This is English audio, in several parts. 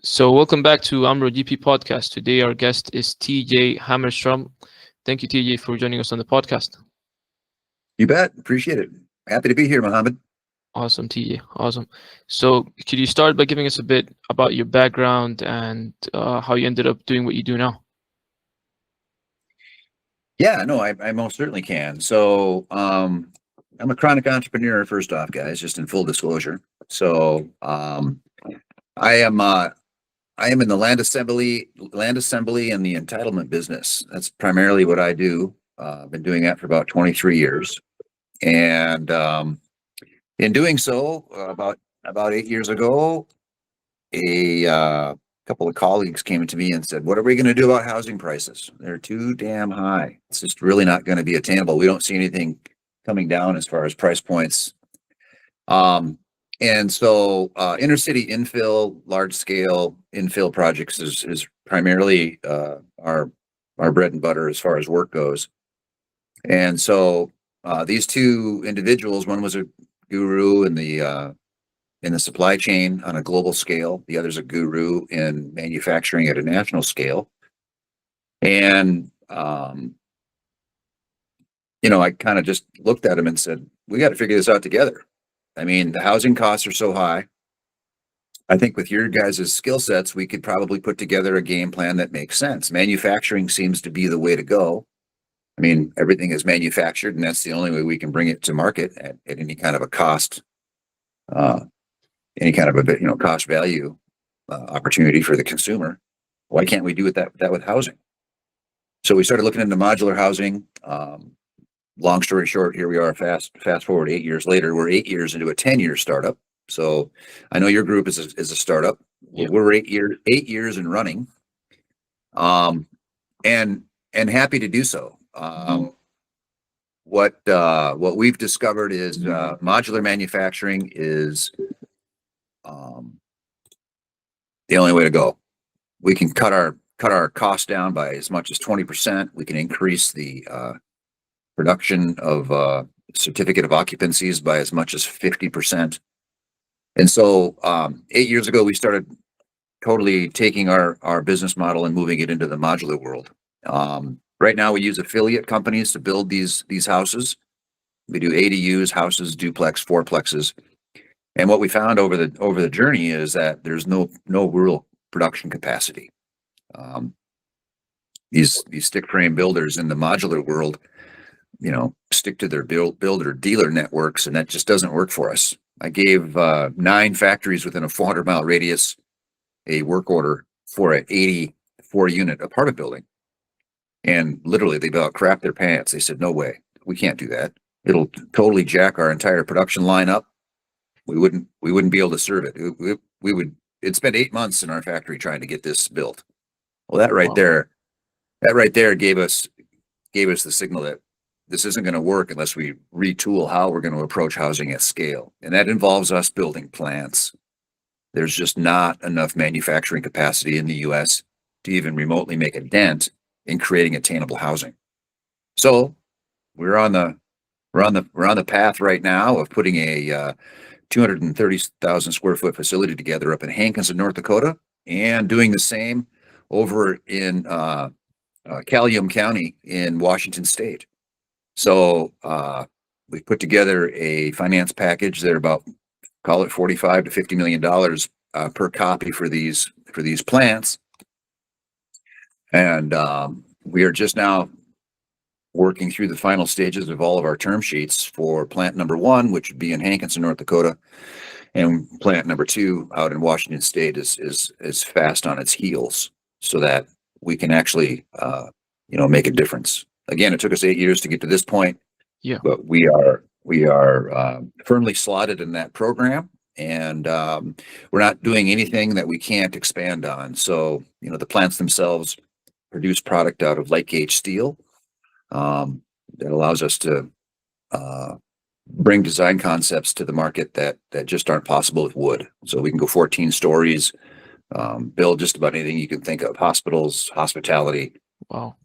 So, welcome back to Amro DP podcast. Today, our guest is TJ Hammerstrom. Thank you, TJ, for joining us on the podcast. You bet. Appreciate it. Happy to be here, Mohammed. Awesome, TJ. Awesome. So, could you start by giving us a bit about your background and how you ended up doing what you do now? Yeah, no, I most certainly can. I'm a chronic entrepreneur, first off, guys, just in full disclosure. I am I am in the land assembly and the entitlement business. That's primarily what I do. I've been doing that for about 23 years. And in doing so, about 8 years ago, a couple of colleagues came to me and said, "What are we going to do about housing prices? They're too damn high. It's just really not going to be attainable. We don't see anything coming down as far as price points." Inner city infill, large scale infill projects is primarily our bread and butter as far as work goes. These two individuals, one was a guru in the supply chain on a global scale. The other's a guru in manufacturing at a national scale. And, I kind of just looked at him and said, we got to figure this out together. I mean, the housing costs are so high. I think with your guys' skill sets, we could probably put together a game plan that makes sense. Manufacturing seems to be the way to go. I mean, everything is manufactured, and that's the only way we can bring it to market at any kind of a cost, any kind of cost value opportunity for the consumer. Why can't we do that with housing? So we started looking into modular housing. Long story short, here we are. Fast forward 8 years later. We're 8 years into a 10-year startup. So I know your group is a startup. Yeah. We're 8 years and running, and happy to do so. What we've discovered is modular manufacturing is the only way to go. We can cut our costs down by as much as 20%. We can increase the production of certificate of occupancies by as much as 50%. And so 8 years ago, we started totally taking our business model and moving it into the modular world. Right now, we use affiliate companies to build these houses. We do ADUs, houses, duplex, fourplexes. And what we found over the journey is that there's no real production capacity. These stick frame builders in the modular world, stick to their builder dealer networks, and that just doesn't work for us. I gave 9 factories within a 400-mile radius a work order for an 84-unit apartment building. And literally, they about crapped their pants. They said, "No way, we can't do that. It'll totally jack our entire production line up. We wouldn't be able to serve it. It'd spend 8 months in our factory trying to get this built." Well, that right there gave us the signal that this isn't going to work unless we retool how we're going to approach housing at scale. And that involves us building plants. There's just not enough manufacturing capacity in the US to even remotely make a dent in creating attainable housing. So we're on the path right now of putting a 230,000 square foot facility together up in Hankinson, North Dakota, and doing the same over in Calium County in Washington State. So we put together a finance package. They're about, call it $45 to $50 million per copy for these plants. And we are just now working through the final stages of all of our term sheets for plant number 1, which would be in Hankinson, North Dakota, and plant number 2 out in Washington State is fast on its heels, so that we can actually make a difference. Again, it took us 8 years to get to this point. Yeah. But we are firmly slotted in that program, and we're not doing anything that we can't expand on. So the plants themselves produce product out of light gauge steel that allows us to bring design concepts to the market that just aren't possible with wood. So we can go 14 stories, build just about anything you can think of: hospitals, hospitality, Wow.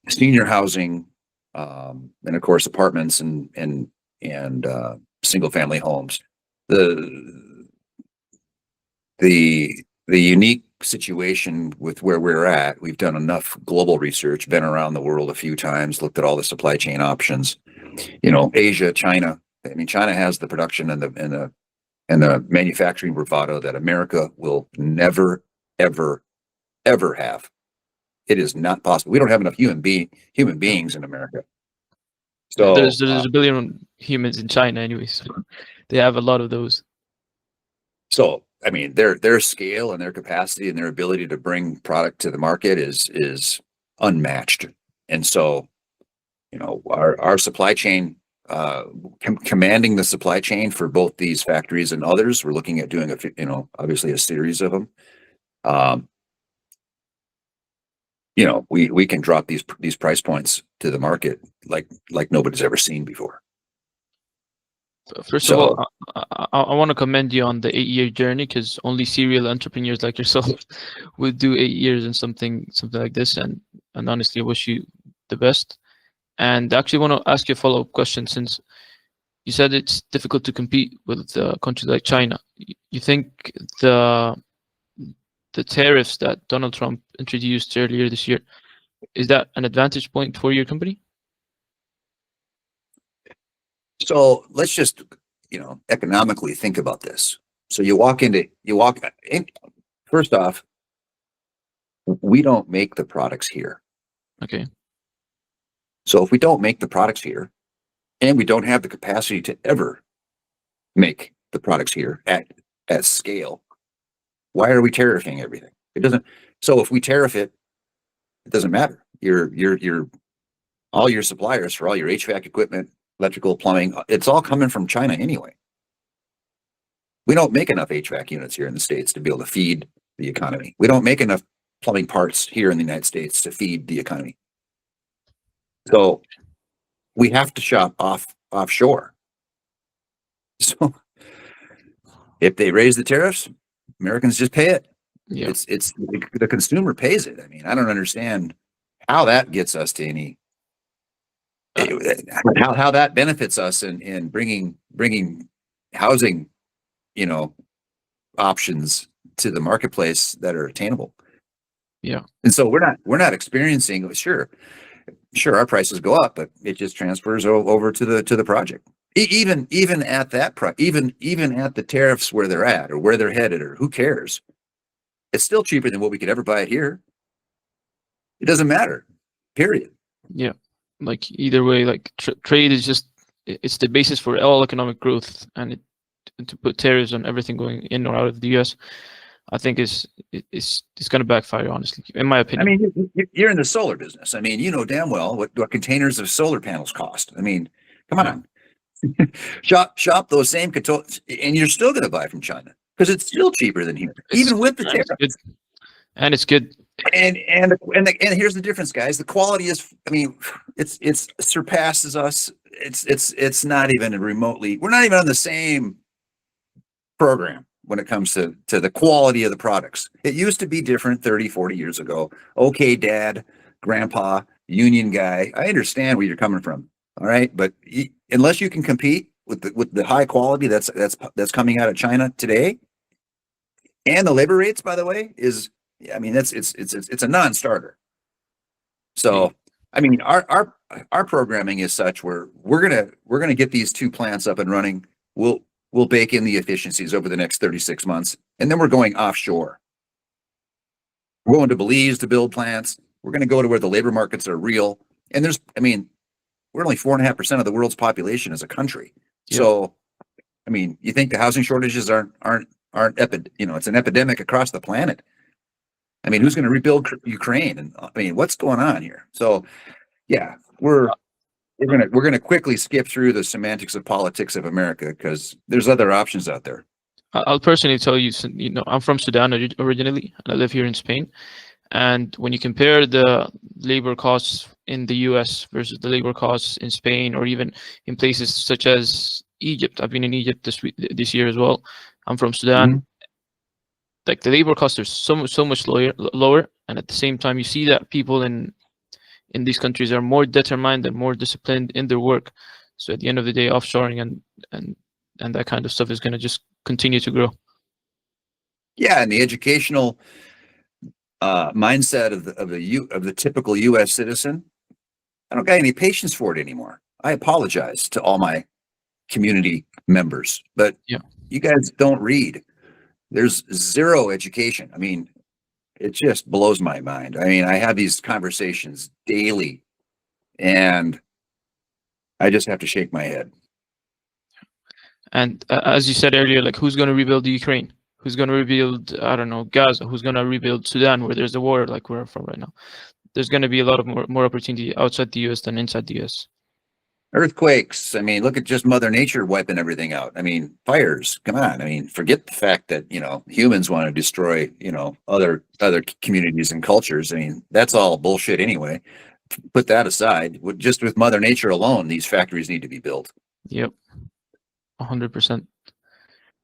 Senior housing, and of course apartments and single family homes. The unique situation with where we're at, we've done enough global research, been around the world a few times, looked at all the supply chain options, Asia, China. I mean, China has the production and the manufacturing bravado that America will never, ever, ever have. It is not possible. We don't have enough human beings in America. Yeah, So, there's a billion humans in China anyway, so they have a lot of those. I mean, their scale and their capacity and their ability to bring product to the market is unmatched. And so, our supply chain, commanding the supply chain for both these factories and others. We're looking at doing obviously a series of them. We can drop these price points to the market like nobody's ever seen before. First of all, I want to commend you on the 8-year journey, because only serial entrepreneurs like yourself would do 8 years in something like this. And honestly, I wish you the best. And I actually want to ask you a follow-up question, since you said it's difficult to compete with countries like China. You think the tariffs that Donald Trump introduced earlier this year, is that an advantage point for your company? So let's just, economically think about this. So you walk in, first off, we don't make the products here. Okay. So if we don't make the products here, and we don't have the capacity to ever make the products here at scale, why are we tariffing everything? It doesn't. So if we tariff it, it doesn't matter. All your suppliers for all your HVAC equipment, electrical, plumbing, it's all coming from China anyway. We don't make enough HVAC units here in the States to be able to feed the economy. We don't make enough plumbing parts here in the United States to feed the economy. So we have to shop offshore. So if they raise the tariffs, Americans just pay it. Yeah. It's the consumer pays it. I mean, I don't understand how that gets us to any how that benefits us in bringing housing, options to the marketplace that are attainable. Yeah. And so we're not experiencing, sure our prices go up, but it just transfers over to the project. Even at that even at the tariffs where they're at or where they're headed, or who cares? It's still cheaper than what we could ever buy it here. It doesn't matter. Period. Yeah. Like either way, like trade is just, it's the basis for all economic growth, and to put tariffs on everything going in or out of the US, I think it's going to backfire, honestly, in my opinion. I mean, you're in the solar business. I mean, you know damn well what containers of solar panels cost. I mean, come on. shop those same and you're still going to buy from China because it's still cheaper than here, even with the tariffs. And it's good. And here's the difference, guys. The quality is, I mean, it's surpasses us. It's not even remotely. We're not even on the same program when it comes to the quality of the products. It used to be different 30, 40 years ago. Okay, dad, grandpa, union guy, I understand where you're coming from. All right, but unless you can compete with the high quality that's coming out of China today, and the labor rates, by the way, I mean, it's a non-starter. So, I mean, our programming is such where we're gonna get these 2 plants up and running. We'll bake in the efficiencies over the next 36 months, and then we're going offshore. We're going to Belize to build plants. We're going to go to where the labor markets are real. And we're only 4.5% of the world's population as a country. Yeah. So, I mean, you think the housing shortages aren't it's an epidemic across the planet. I mean, who's going to rebuild Ukraine? And I mean, what's going on here? So, yeah, we're going to quickly skip through the semantics of politics of America because there's other options out there. I'll personally tell you, I'm from Sudan originally, and I live here in Spain. And when you compare the labor costs in the US versus the labor costs in Spain, or even in places such as Egypt, I've been in Egypt this year as well. I'm from Sudan. Mm-hmm. Like the labor costs are so much lower, and at the same time, you see that people in these countries are more determined and more disciplined in their work. So at the end of the day, offshoring and that kind of stuff is going to just continue to grow. Yeah, and the educational mindset of the typical U.S. citizen, I don't got any patience for it anymore. I apologize to all my community members, but Yeah. you guys don't read. There's zero education. I mean, it just blows my mind. I mean, I have these conversations daily, and I just have to shake my head. And as you said earlier, like who's going to rebuild the Ukraine? Who's going to rebuild, I don't know, Gaza? Who's going to rebuild Sudan, where there's a war like we're from right now? There's going to be a lot of more opportunity outside the US than inside the US. Earthquakes. I mean, look at just Mother Nature wiping everything out. I mean, fires. Come on. I mean, forget the fact that humans want to destroy other communities and cultures. I mean, that's all bullshit anyway. Put that aside. Just with Mother Nature alone, these factories need to be built. Yep, 100%.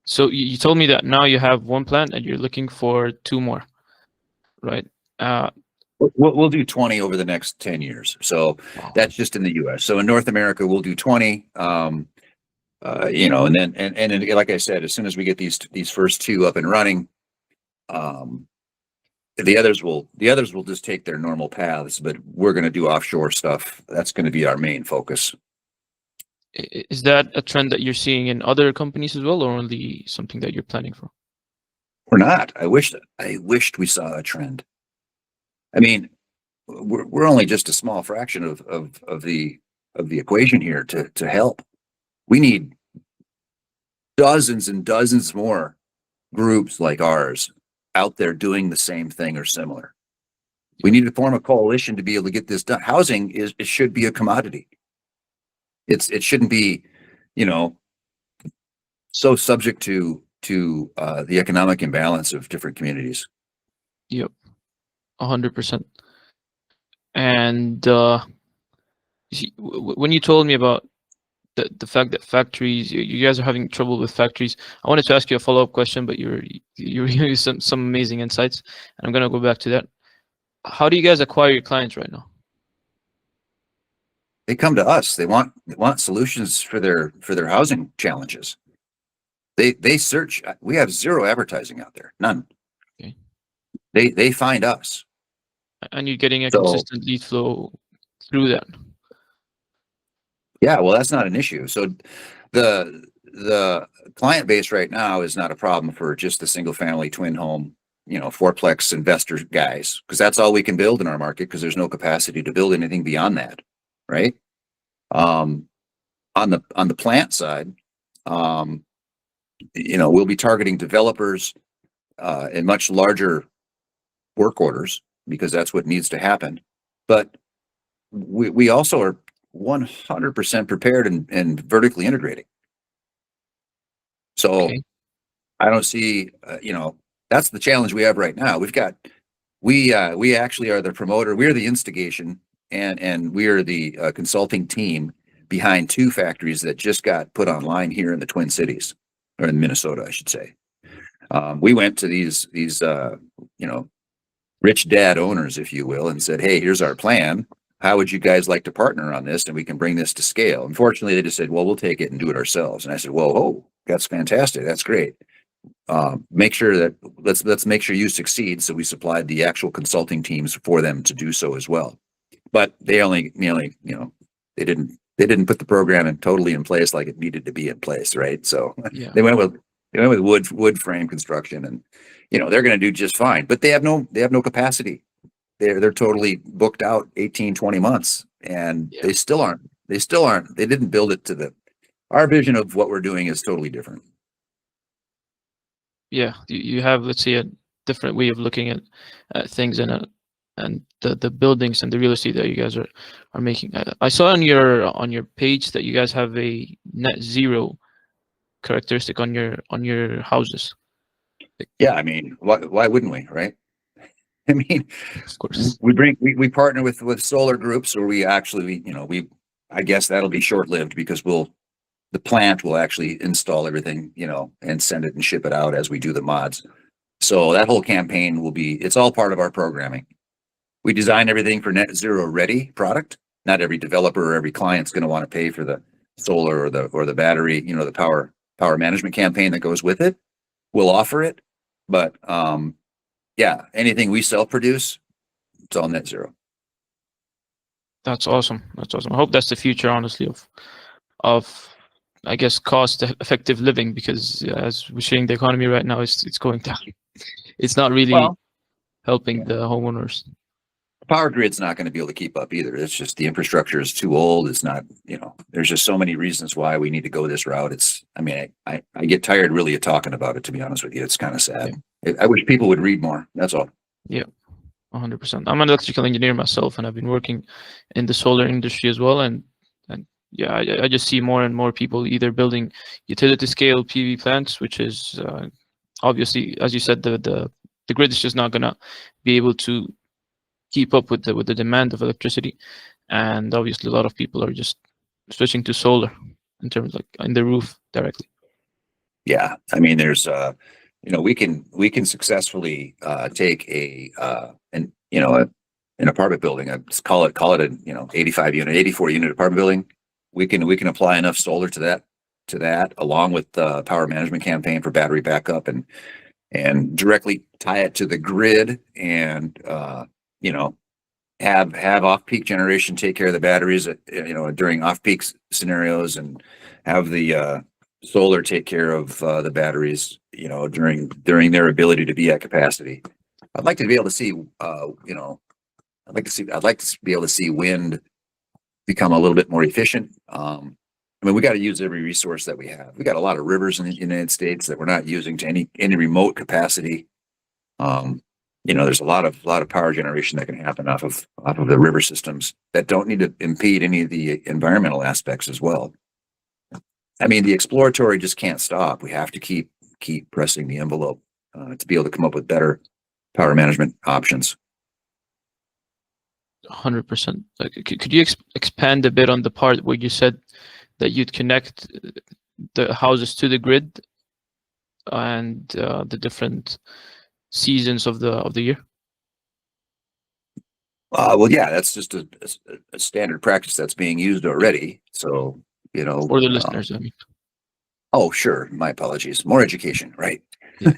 So you told me that now you have one plant and you're looking for two more, right? We'll do 20 over the next 10 years. So Wow. that's just in the US. So in North America, we'll do 20. And then like I said, as soon as we get these first two up and running, the others will just take their normal paths, but we're going to do offshore stuff. That's going to be our main focus. Is that a trend that you're seeing in other companies as well, or only something that you're planning for? We're not. I wished we saw a trend. I mean, we're only just a small fraction of the equation here to help. We need dozens and dozens more groups like ours out there doing the same thing or similar. We need to form a coalition to be able to get this done. Housing it should be a commodity. It shouldn't be, so subject to the economic imbalance of different communities. Yep, 100%. And when you told me about the fact that factories, you guys are having trouble with factories, I wanted to ask you a follow-up question, but you're giving some amazing insights, and I'm gonna go back to that. How do you guys acquire your clients right now? They come to us. They want solutions for their housing challenges. They search. We have zero advertising out there, none. Okay. They find us, and you're getting a consistent lead flow through that. Yeah, well, that's not an issue. So the client base right now is not a problem for just the single family twin home, fourplex investor guys, because that's all we can build in our market because there's no capacity to build anything beyond that, right? On the plant side, we'll be targeting developers in much larger work orders because that's what needs to happen. But we also are 100% prepared and vertically integrating. So okay. I don't see, that's the challenge we have right now. We actually are the promoter. We're the instigation and we are the consulting team behind two factories that just got put online here in the Twin Cities, or in Minnesota, I should say. We went to these rich dad owners, if you will, and said, hey, here's our plan. How would you guys like to partner on this? And we can bring this to scale. Unfortunately, they just said, well, we'll take it and do it ourselves. And I said, well, that's fantastic. That's great. Make sure that let's make sure you succeed. So we supplied the actual consulting teams for them to do so as well. But they only, they didn't put the program totally in place like it needed to be in place. Right. So yeah. They went with wood frame construction, and, they're going to do just fine, but they have no capacity. They're totally booked out 18, 20 months, and yeah. They still aren't. They didn't build it to our vision of what we're doing is totally different. Yeah, you have, let's say, a different way of looking at things and the buildings and the real estate that you guys are making. I saw on your page that you guys have a net zero characteristic on your houses. Yeah, I mean, why wouldn't we, right? I mean, of course, we partner with solar groups, or we actually, I guess that'll be short lived because the plant will actually install everything, and send it and ship it out as we do the mods. So that whole campaign it's all part of our programming. We design everything for net zero ready product. Not every developer or every client's going to want to pay for the solar or the battery, the power management campaign that goes with it. We'll offer it, But yeah, anything we self-produce, it's all net zero. That's awesome. That's awesome. I hope that's the future, honestly, of I guess cost-effective living, because as we're seeing the economy right now, it's going down. It's not really Well, helping yeah. the homeowners. Power grid's not going to be able to keep up either. It's just the infrastructure is too old. It's not, there's just so many reasons why we need to go this route. I mean, I get tired really of talking about it, to be honest with you. It's kind of sad. I wish people would read more. That's all. Yeah, 100%. I'm an electrical engineer myself, and I've been working in the solar industry as well. And yeah, I just see more and more people either building utility scale PV plants, which is obviously, as you said, the grid is just not gonna be able to keep up with the demand of electricity, and obviously a lot of people are just switching to solar in terms like in the roof directly. Yeah, I mean, there's we can successfully take an apartment building. Let's call it a 85 unit, 84 unit apartment building. We can apply enough solar to that along with the power management campaign for battery backup and directly tie it to the grid and have off-peak generation take care of the batteries during off-peak scenarios, and have the solar take care of the batteries during their ability to be at capacity. I'd like to be able to see I'd like to be able to see wind become a little bit more efficient. I mean, we got to use every resource that we have. We got a lot of rivers in the United States that we're not using to any remote capacity. There's a lot of power generation that can happen off of the river systems that don't need to impede any of the environmental aspects as well. I mean, the exploratory just can't stop. We have to keep pressing the envelope to be able to come up with better power management options. 100%. Could you expand a bit on the part where you said that you'd connect the houses to the grid and the different seasons of the year? Well, yeah, that's just a standard practice that's being used already. So, for the listeners, I mean. Oh, sure. My apologies. More education, right? Yeah.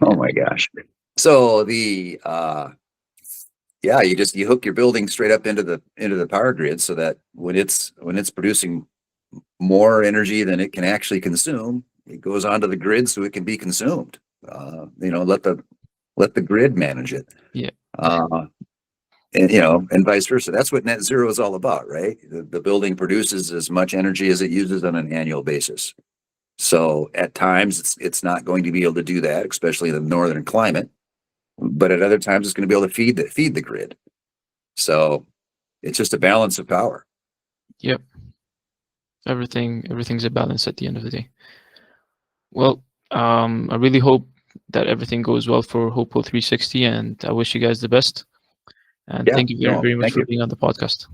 Oh my gosh. So you hook your building straight up into the power grid, so that when it's producing more energy than it can actually consume, it goes onto the grid so it can be consumed. Let the grid manage it. Yeah. And vice versa. That's what net zero is all about, right? The building produces as much energy as it uses on an annual basis. So at times it's not going to be able to do that, especially in the northern climate. But at other times it's going to be able to feed the grid. So it's just a balance of power. Yep. Everything's a balance at the end of the day. Well, I really hope that everything goes well for Hopewell 360, and I wish you guys the best. And thank you very much for being on the podcast.